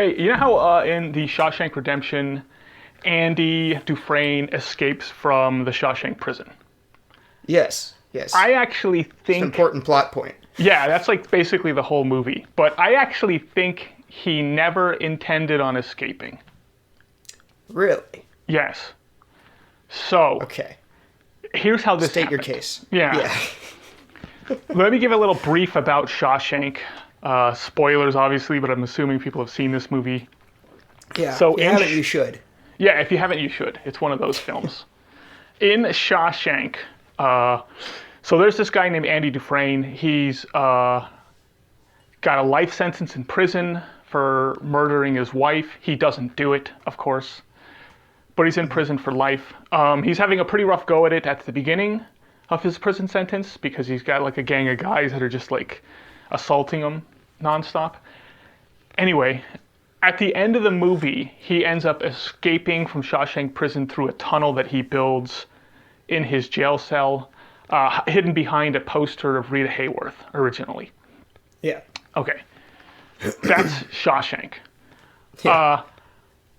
Hey, you know how in the Shawshank Redemption, Andy Dufresne escapes from the Shawshank prison? Yes. Yes. I actually It's an think, important plot point. yeah, that's like basically the whole movie. But I actually think he never intended on escaping. Really? Yes. So, Okay. here's how this State your happened. case. Yeah. Yeah. Let me give a little brief about Shawshank. Spoilers, obviously, but I'm assuming people have seen this movie. Yeah. So if you haven't, you should. Yeah, if you haven't, you should. It's one of those films. In Shawshank, so there's this guy named Andy Dufresne. He's got a life sentence in prison for murdering his wife. He doesn't do it, of course, but he's in prison for life. He's having a pretty rough go at it at the beginning of his prison sentence because he's got like a gang of guys that are just like assaulting him nonstop. Anyway, at the end of the movie, he ends up escaping from Shawshank prison through a tunnel that he builds in his jail cell, hidden behind a poster of Rita Hayworth originally. Yeah. Okay, that's Shawshank. Yeah.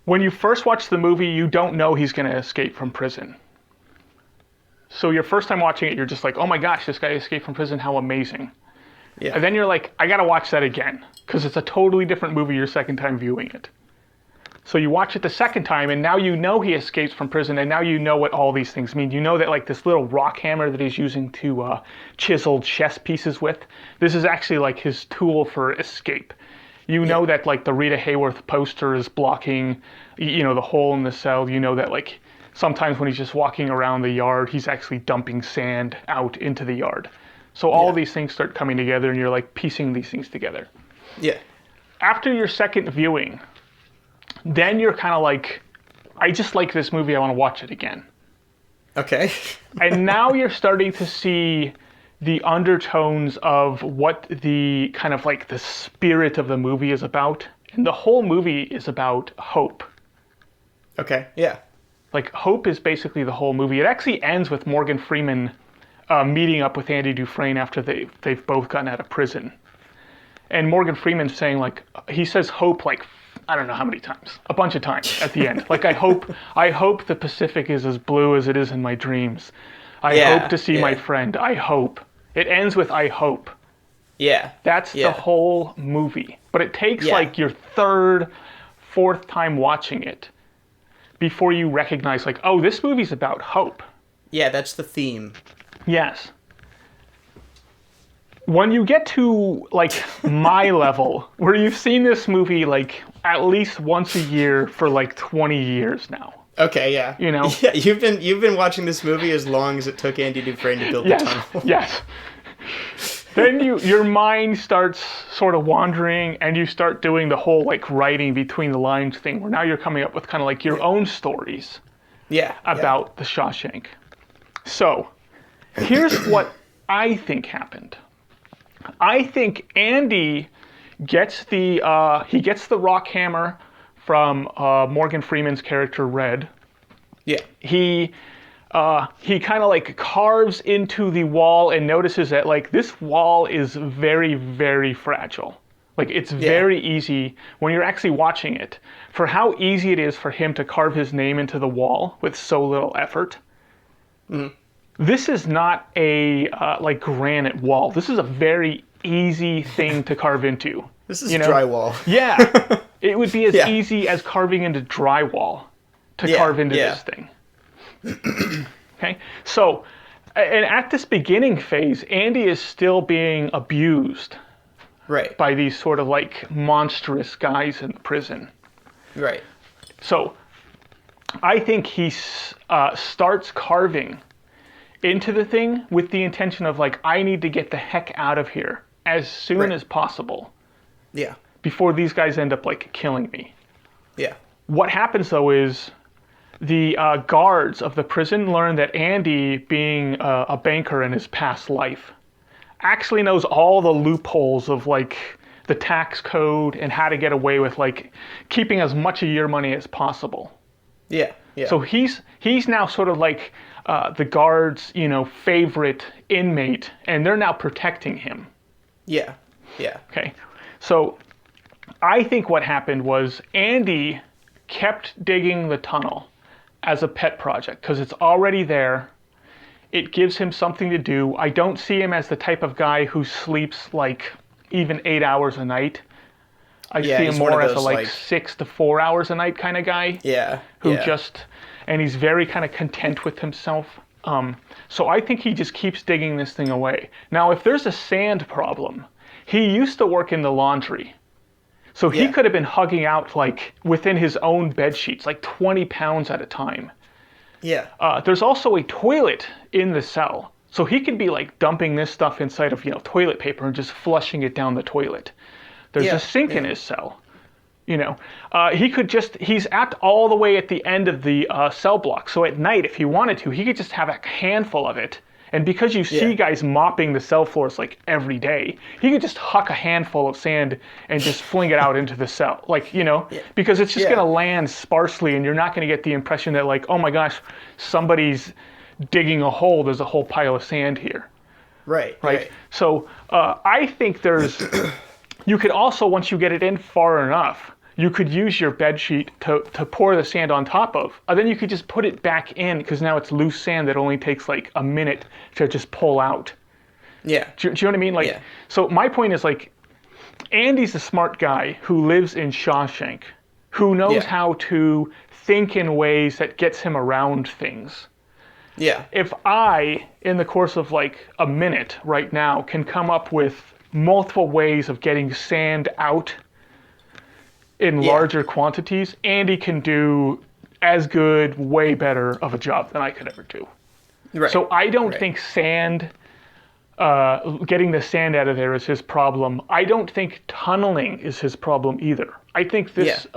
When you first watch the movie, you don't know he's going to escape from prison. So your first time watching it, you're just like, oh my gosh, this guy escaped from prison, how amazing. Yeah. And then you're like, I got to watch that again, because it's a totally different movie your second time viewing it. So you watch it the second time, and now you know he escapes from prison, and now you know what all these things mean. You know that like this little rock hammer that he's using to chisel chess pieces with, this is actually like his tool for escape. You know that like the Rita Hayworth poster is blocking, the hole in the cell. You know that like sometimes when he's just walking around the yard, he's actually dumping sand out into the yard. So all these things start coming together, and you're like piecing these things together. Yeah. After your second viewing, then you're kind of like, I just like this movie, I want to watch it again. Okay. And now you're starting to see the undertones of what the kind of like the spirit of the movie is about. And the whole movie is about hope. Okay. Yeah. Like, hope is basically the whole movie. It actually ends with Morgan Freeman meeting up with Andy Dufresne after they've both gotten out of prison. And Morgan Freeman's saying, like, he says hope like, I don't know how many times, a bunch of times at the end. Like, I hope the Pacific is as blue as it is in my dreams. I hope to see my friend. I hope. It ends with I hope. Yeah. That's the whole movie. But it takes like your third, fourth time watching it before you recognize like, oh, this movie's about hope. Yeah, that's the theme. Yes. When you get to like my level, where you've seen this movie like at least once a year for like 20 years now. Okay, yeah. You know? Yeah, you've been watching this movie as long as it took Andy Dufresne to build the tunnel. Yes. Then your mind starts sort of wandering, and you start doing the whole like writing between the lines thing, where now you're coming up with kind of like your own stories about the Shawshank. So, here's what I think happened. I think Andy gets the rock hammer from Morgan Freeman's character Red. Yeah. He kind of like carves into the wall and notices that like this wall is very, very fragile. Like it's very easy when you're actually watching it for how easy it is for him to carve his name into the wall with so little effort. Mm. This is not a like granite wall. This is a very easy thing to carve into. This is drywall. Yeah. It would be as easy as carving into drywall to carve into this thing. Okay? So, and at this beginning phase, Andy is still being abused by these sort of like monstrous guys in prison. Right. So, I think he starts carving into the thing with the intention of like, I need to get the heck out of here as soon as possible. Yeah. Before these guys end up like killing me. Yeah. What happens though is the guards of the prison learn that Andy, being a banker in his past life, actually knows all the loopholes of like the tax code and how to get away with like keeping as much of your money as possible. Yeah. Yeah. So he's now sort of like the guards, favorite inmate, and they're now protecting him. Yeah. Yeah. Okay. So I think what happened was Andy kept digging the tunnel as a pet project because it's already there. It gives him something to do. I don't see him as the type of guy who sleeps like even 8 hours a night. I see him more as a like 6 to 4 hours a night kind of guy. Yeah. Who just, and he's very kind of content with himself. So I think he just keeps digging this thing away. Now, if there's a sand problem, he used to work in the laundry. So he could have been hugging out like within his own bed sheets, like 20 pounds at a time. Yeah. There's also a toilet in the cell. So he could be like dumping this stuff inside of, toilet paper and just flushing it down the toilet. There's a sink in his cell. He's all the way at the end of the cell block. So at night, if he wanted to, he could just have a handful of it. And because you see guys mopping the cell floors like every day, he could just huck a handful of sand and just fling it out into the cell. Because it's just going to land sparsely and you're not going to get the impression that like, oh my gosh, somebody's digging a hole. There's a whole pile of sand here. Right. So I think there's... You could also, once you get it in far enough, you could use your bed sheet to pour the sand on top of. And then you could just put it back in because now it's loose sand that only takes like a minute to just pull out. Yeah. Do you know what I mean? So my point is like, Andy's a smart guy who lives in Shawshank, who knows how to think in ways that gets him around things. Yeah. If I, in the course of like a minute right now, can come up with multiple ways of getting sand out in larger quantities, Andy can do as good, way better of a job than I could ever do. Right. So I don't think getting the sand out of there is his problem. I don't think tunneling is his problem either. I think this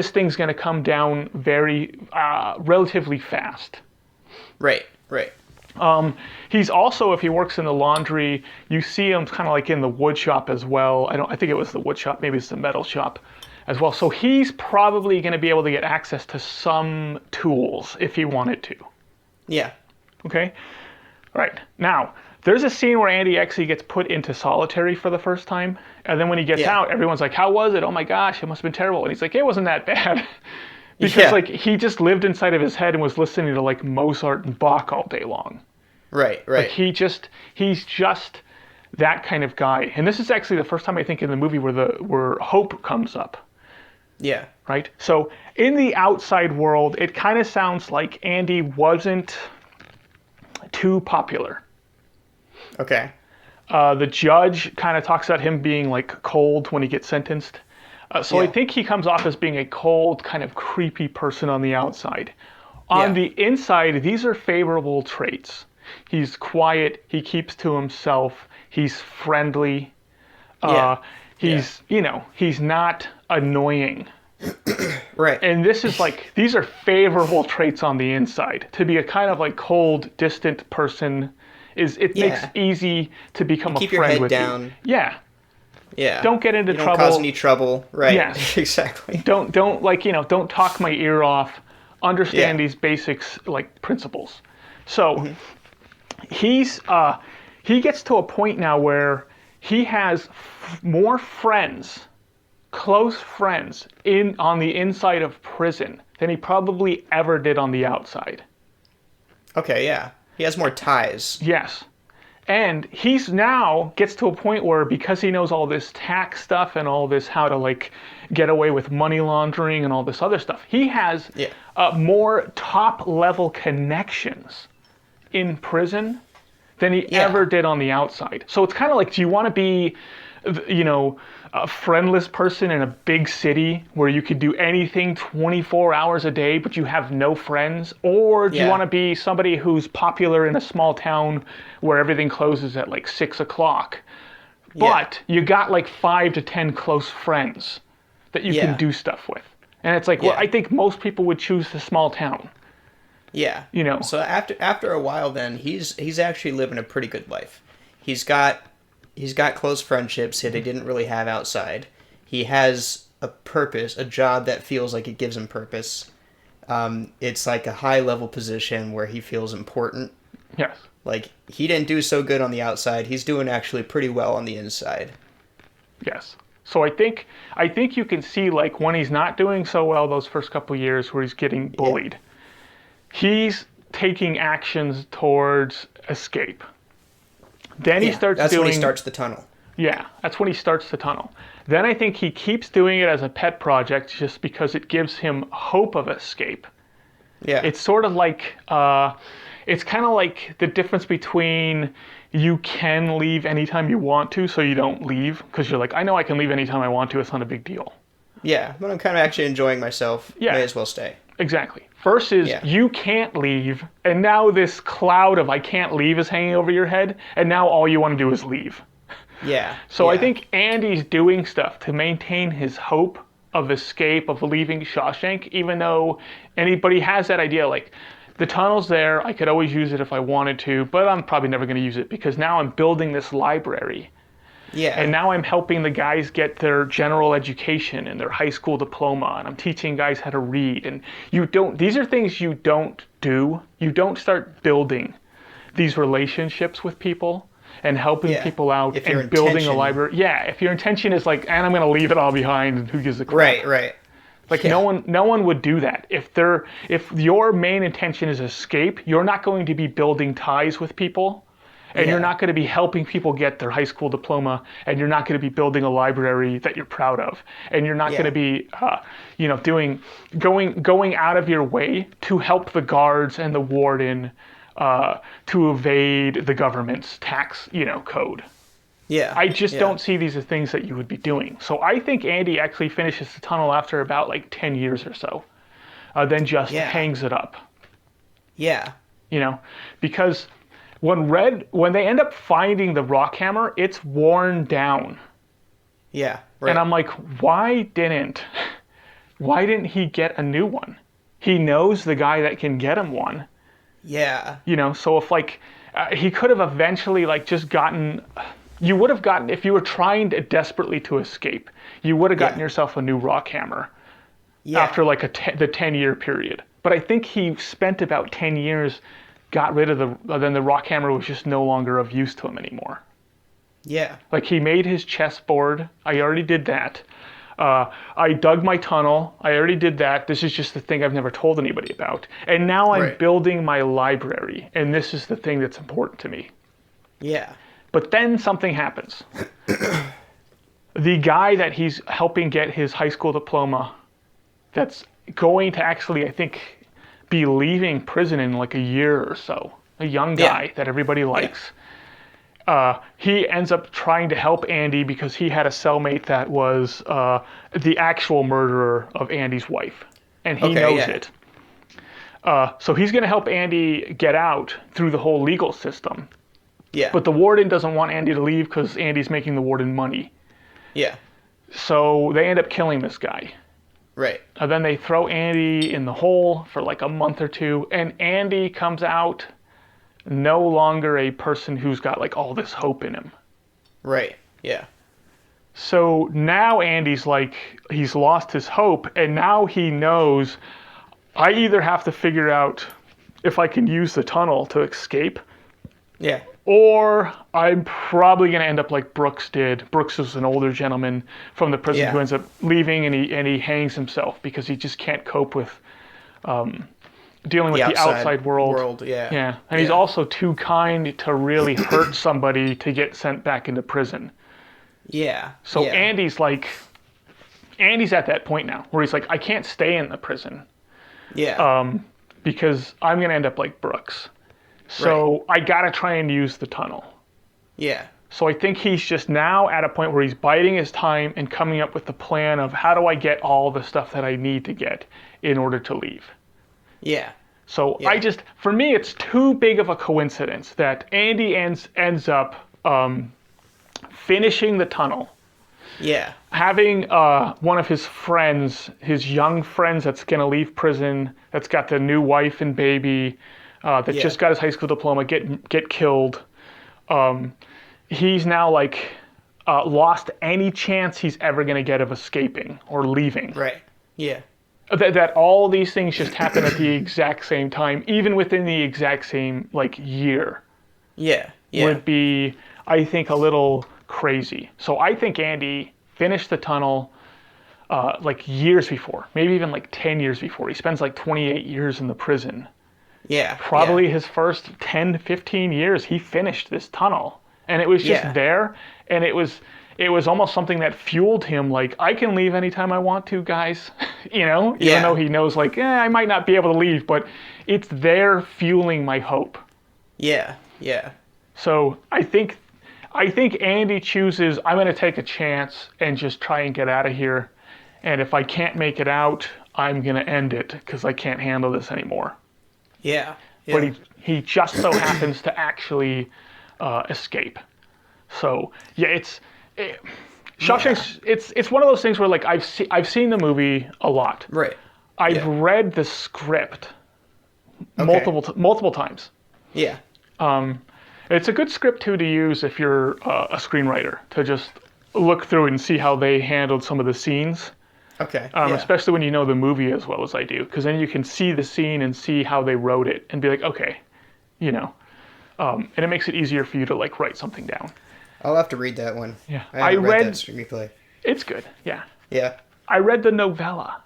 thing's going to come down very relatively fast. Right. He's also, if he works in the laundry, you see him kind of like in the wood shop as well. I think it was the wood shop, maybe it's the metal shop as well. So he's probably going to be able to get access to some tools if he wanted to. Yeah. Okay? All right. Now, there's a scene where Andy actually gets put into solitary for the first time. And then when he gets out, everyone's like, how was it? Oh my gosh, it must have been terrible. And he's like, it wasn't that bad. Because like he just lived inside of his head and was listening to like Mozart and Bach all day long. Right. Like he's just that kind of guy. And this is actually the first time I think in the movie where hope comes up. Yeah. Right? So in the outside world, it kind of sounds like Andy wasn't too popular. Okay. The judge kind of talks about him being like cold when he gets sentenced. I think he comes off as being a cold, kind of creepy person on the outside. On the inside, these are favorable traits. He's quiet. He keeps to himself. He's friendly. He's not annoying. Right. And this is like, these are favorable traits on the inside. To be a kind of like cold, distant person makes easy to become a friend with you. Keep your head down. Yeah. Yeah. Don't get into trouble. Don't cause any trouble. Right. Yes. Exactly. Don't talk my ear off. Understand these basics, like principles. So he gets to a point now where he has more friends, close friends on the inside of prison than he probably ever did on the outside. Okay, yeah. He has more ties. Yes. And he's now gets to a point where, because he knows all this tax stuff and all this how to like get away with money laundering and all this other stuff, he has more top level connections in prison than he ever did on the outside. So it's kind of like, do you want to be, a friendless person in a big city where you could do anything 24 hours a day, but you have no friends? Or do you want to be somebody who's popular in a small town where everything closes at like 6 o'clock, but you got like 5 to 10 close friends that you can do stuff with? And it's like, well, I think most people would choose the small town. Yeah. So after a while, then he's actually living a pretty good life. He's got close friendships that he didn't really have outside. He has a purpose, a job that feels like it gives him purpose. It's like a high level position where he feels important. Yes. Like, he didn't do so good on the outside. He's doing actually pretty well on the inside. Yes. So I think you can see like when he's not doing so well those first couple of years where he's getting bullied, he's taking actions towards escape. Then he starts that's doing... when he starts the tunnel. Yeah, that's when he starts the tunnel. Then I think he keeps doing it as a pet project just because it gives him hope of escape. Yeah. It's sort of like, it's kind of like the difference between you can leave anytime you want to, so you don't leave, because you're like, I know I can leave anytime I want to, it's not a big deal. Yeah, but I'm kind of actually enjoying myself. Yeah. May as well stay. Exactly. Versus you can't leave, and now this cloud of I can't leave is hanging over your head, and now all you want to do is leave. Yeah. So I think Andy's doing stuff to maintain his hope of escape, of leaving Shawshank, even though anybody has that idea, like, the tunnel's there, I could always use it if I wanted to, but I'm probably never going to use it because now I'm building this library. Yeah. And now I'm helping the guys get their general education and their high school diploma, and I'm teaching guys how to read. And these are things you don't do. You don't start building these relationships with people and helping people out and building a library. Yeah, if your intention is like, and I'm going to leave it all behind, and who gives a crap? Right. Like no one would do that. If your main intention is escape, you're not going to be building ties with people, and you're not going to be helping people get their high school diploma, and you're not going to be building a library that you're proud of, and you're not going to be, going out of your way to help the guards and the warden to evade the government's tax, code. Yeah. I just don't see these as things that you would be doing. So I think Andy actually finishes the tunnel after about like 10 years or so, then just hangs it up. Yeah. Because when they end up finding the rock hammer, it's worn down. Yeah. Right. And I'm like, why didn't he get a new one? He knows the guy that can get him one. Yeah. So if he could have eventually just gotten, you would have gotten, if you were trying desperately to escape, you would have gotten yourself a new rock hammer after the 10-year period. But I think he spent about 10 years, got rid of then the rock hammer was just no longer of use to him anymore. Yeah. Like he made his chessboard. I already did that. I dug my tunnel. I already did that. This is just the thing I've never told anybody about. And now I'm building my library. And this is the thing that's important to me. Yeah. But then something happens. The guy that he's helping get his high school diploma, that's going to actually, I think, be leaving prison in like a year or so. A young guy that everybody likes. He ends up trying to help Andy because he had a cellmate that was the actual murderer of Andy's wife. And he knows it. So he's going to help Andy get out through the whole legal system. Yeah. But the warden doesn't want Andy to leave because Andy's making the warden money. Yeah. So they end up killing this guy. Right. Then they throw Andy in the hole for like a month or two, and Andy comes out no longer a person who's got like all this hope in him. Right. Yeah. So now Andy's like, he's lost his hope, and now he knows I either have to figure out if I can use the tunnel to escape. Yeah. Or I'm probably going to end up like Brooks did. Brooks is an older gentleman from the prison who ends up leaving, and he hangs himself because he just can't cope with dealing with the outside world. Yeah. And he's also too kind to really hurt somebody to get sent back into prison. Yeah. So Andy's at that point now where he's like, I can't stay in the prison. Yeah. Because I'm going to end up like Brooks. So I got to try and use the tunnel. Yeah. So I think he's just now at a point where he's biding his time and coming up with the plan of how do I get all the stuff that I need to get in order to leave. Yeah. So for me, it's too big of a coincidence that Andy ends up finishing the tunnel. Yeah. Having one of his friends, his young friends that's going to leave prison, that's got the new wife and baby, that just got his high school diploma, get killed. He's now like lost any chance he's ever going to get of escaping or leaving. Right. Yeah. That all these things just happen at the exact same time, even within the exact same like year. Yeah. Would be, I think, a little crazy. So I think Andy finished the tunnel like years before, maybe even like 10 years before. He spends like 28 years in the prison. Yeah. Probably his first 10 to 15 years, he finished this tunnel. And it was just there, and it was almost something that fueled him, like, I can leave anytime I want to, guys. Even though he knows, like, I might not be able to leave, but it's there fueling my hope. Yeah. So I think Andy chooses, I'm going to take a chance and just try and get out of here. And if I can't make it out, I'm going to end it because I can't handle this anymore. Yeah. But he just so happens to actually escape. So Shawshank. It's one of those things where, like, I've seen the movie a lot. Right. I've read the script multiple times. Yeah. It's a good script too to use if you're a screenwriter, to just look through and see how they handled some of the scenes. Okay. Especially when you know the movie as well as I do, because then you can see the scene and see how they wrote it and be like, okay, and it makes it easier for you to, like, write something down. I'll have to read that one. Yeah. I read that screenplay. It's good, yeah. Yeah. I read the novella,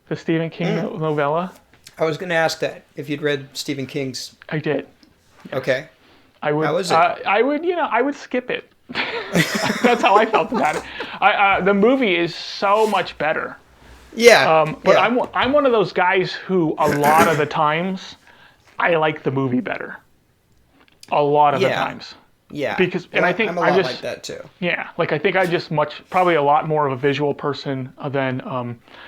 the Stephen King novella. I was going to ask that, if you'd read Stephen King's... I did. Yes. Okay. I would, how was it? I would skip it. That's how I felt about it. The movie is so much better. Yeah. But I'm one of those guys who, a lot of the times, I like the movie better. A lot of the times. Yeah. Because, and I think I'm a lot like that too. Yeah. Like, I think I just probably a lot more of a visual person than,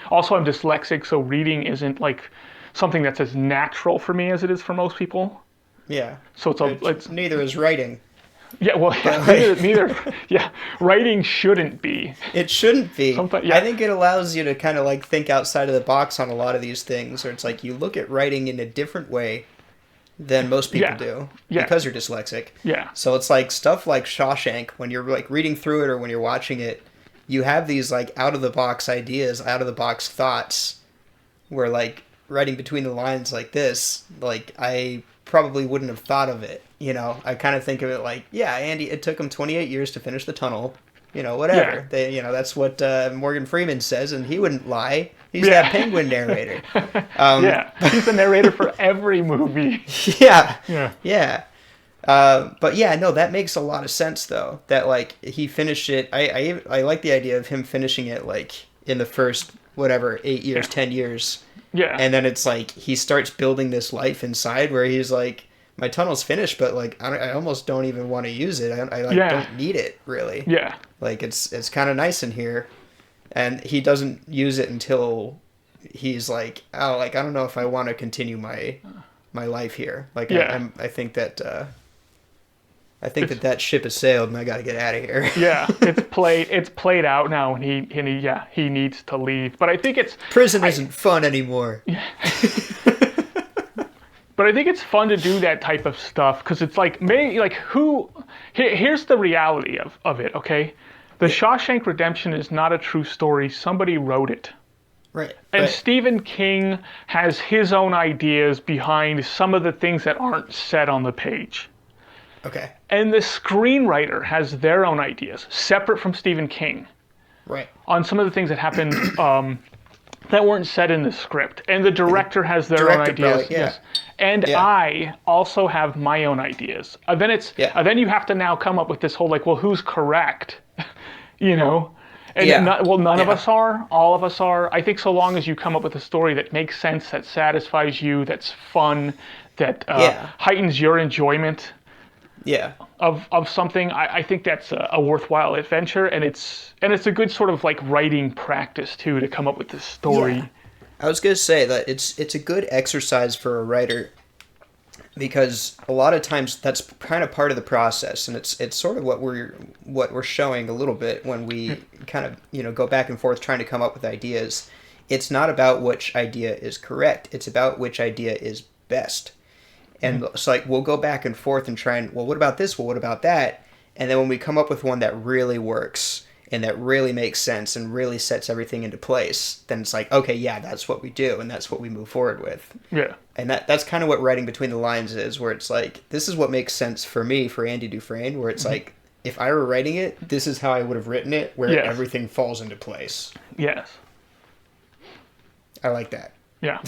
also I'm dyslexic, so reading isn't, like, something that's as natural for me as it is for most people. Yeah. So it's neither is writing. Yeah, well, neither. Yeah, writing shouldn't be. It shouldn't be. I think it allows you to kind of, like, think outside of the box on a lot of these things, or it's like you look at writing in a different way than most people do because you're dyslexic. Yeah. So it's like stuff like Shawshank, when you're, like, reading through it or when you're watching it, you have these, like, out of the box ideas, out of the box thoughts, where, like, writing between the lines like this, like, I probably wouldn't have thought of it. I kind of think of it like, Andy, it took him 28 years to finish the tunnel. Whatever. Yeah. That's what Morgan Freeman says, and he wouldn't lie. He's that penguin narrator. He's the narrator for every movie. Yeah. But that makes a lot of sense, though. That, like, he finished it. I like the idea of him finishing it, like, in the first, 8 years, 10 years. Yeah. And then it's like he starts building this life inside where he's like, my tunnel's finished, but, like, I almost don't even want to use it. I don't need it, really. Yeah. Like, it's kind of nice in here. And he doesn't use it until he's like, oh, like, I don't know if I want to continue my life here. Like, I think that that ship has sailed and I got to get out of here. Yeah, it's played out now, and he needs to leave. But I think prison isn't fun anymore. Yeah. But I think it's fun to do that type of stuff because it's like, maybe, like, here's the reality of it, okay? The Shawshank Redemption is not a true story. Somebody wrote it. Right. And Stephen King has his own ideas behind some of the things that aren't said on the page. Okay. And the screenwriter has their own ideas, separate from Stephen King. Right. On some of the things that happened that weren't said in the script. And the director has their own ideas. Probably, Yes. And I also have my own ideas. Then you have to now come up with this whole, like, well, who's correct? And none of us are. All of us are. I think so long as you come up with a story that makes sense, that satisfies you, that's fun, that heightens your enjoyment of something, I think that's a worthwhile adventure, and it's a good sort of, like, writing practice too, to come up with this story. Yeah. I was gonna say that it's a good exercise for a writer, because a lot of times that's kind of part of the process, and it's sort of what we're showing a little bit when we kind of go back and forth trying to come up with ideas. It's not about which idea is correct; it's about which idea is best. And it's like we'll go back and forth and try and, well, what about this? Well, what about that? And then when we come up with one that really works and that really makes sense and really sets everything into place, then it's like, okay, that's what we do, and that's what we move forward with. Yeah. And that's kind of what writing between the lines is, where it's like, this is what makes sense for me, for Andy Dufresne, where it's like, if I were writing it, this is how I would have written it, where Yes. everything falls into place. Yes. I like that. Yeah.